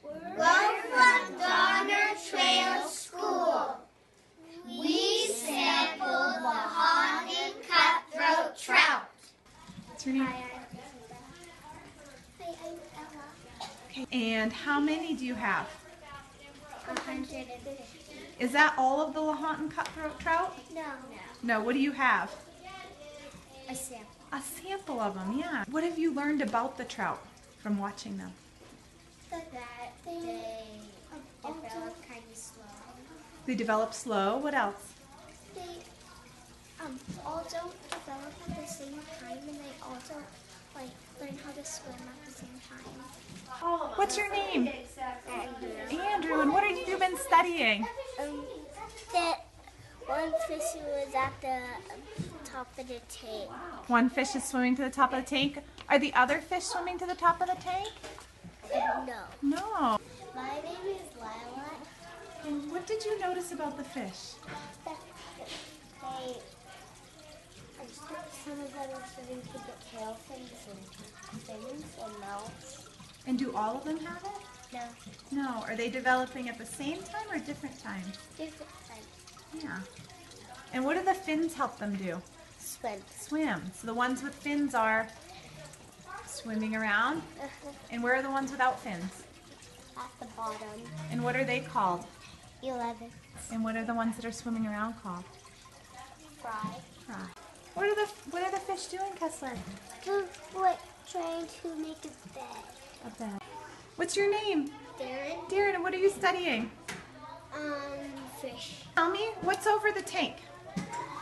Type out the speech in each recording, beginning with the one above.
We're from Donner Trail School. We sampled Lahontan Cutthroat Trout. What's your name? Hi, I'm Ella. Okay. And how many do you have? 150. Is that all of the Lahontan Cutthroat Trout? No. No, what do you have? A sample. A sample of them, yeah. What have you learned about the trout from watching them? That they develop kind of slow. They develop slow. What else? They all don't develop at the same time, and they also learn how to swim at the same time. What's your name? Andrew. And what have you been studying? That one fish was at the top of the tank. One fish is swimming to the top of the tank. Are the other fish swimming to the top of the tank? No. No. My name is Lila. And what did you notice about the fish? Some of them are starting to get tail fins and mouths. And do all of them have it? No. No. Are they developing at the same time or different times? Different types. Yeah. And what do the fins help them do? Swim. Swim. So the ones with fins are swimming around. And where are the ones without fins? At the bottom. And what are they called? 11. And what are the ones that are swimming around called? Fry. Fry. What are the fish doing, Kessler? Trying to make a bed. A bed. What's your name? Darren. Darren, and what are you studying? Fish. Tell me, what's over the tank?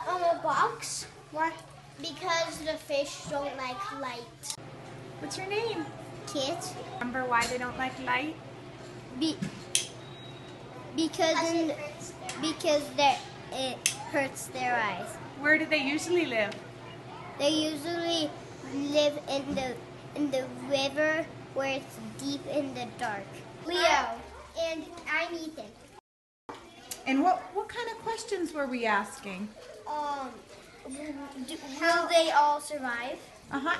A box. Why? Because the fish don't like light. What's your name? Kit. Remember why they don't like light? Because it hurts their eyes. Where do they usually live? They usually live in the river where it's deep in the dark. Leo. And I'm Ethan. And what kind of questions were we asking? Will they all survive?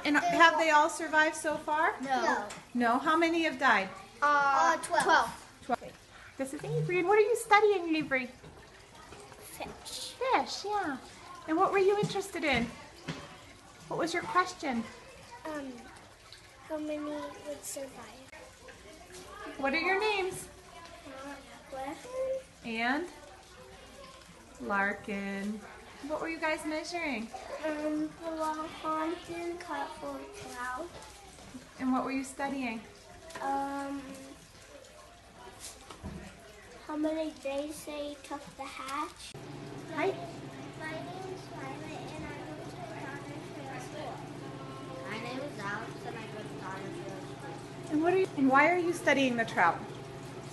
And have they all survived so far? No. No? How many have died? 12. 12. This is Avery. And what are you studying, Avery? Fish. Fish, yeah. And what were you interested in? What was your question? How many would survive? What are your names? What? And Larkin. What were you guys measuring? The Lahontan Cutthroat Trout. And what were you studying? How many days they took to hatch? Hi. My name is Violet, and I go to Donner Trail School. My name is Alex, and I go to Donner Trail School. And why are you studying the trout?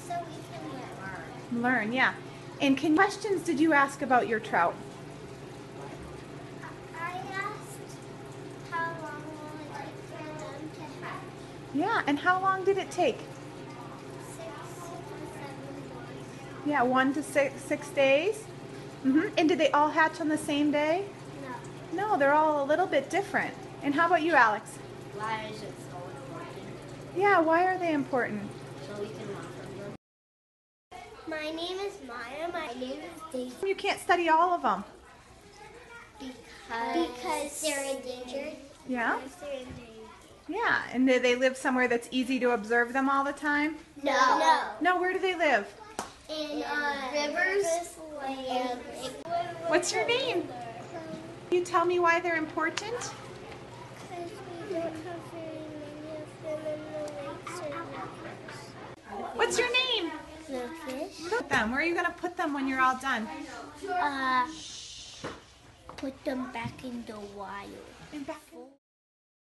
So we can learn. Learn, yeah. And questions did you ask about your trout? I asked how long will it take for them to hatch? Yeah, and how long did it take? 6 or 7 months. Yeah, 1 to 6 days. And did they all hatch on the same day? No. No, they're all a little bit different. And how about you, Alex? Why is it so important? Yeah, why are they important? So we can learn from them. My name is Maya. My name is Daisy. You can't study all of them. Because they're endangered. Yeah? Because they're endangered. Yeah, and do they live somewhere that's easy to observe them all the time? No. No, where do they live? In rivers and What's your name? Can you tell me why they're important? because we don't have very many of them in the lakes or rivers. What's your name? The fish? Put them. Where are you going to put them when you're all done? Put them back in the wild. In back.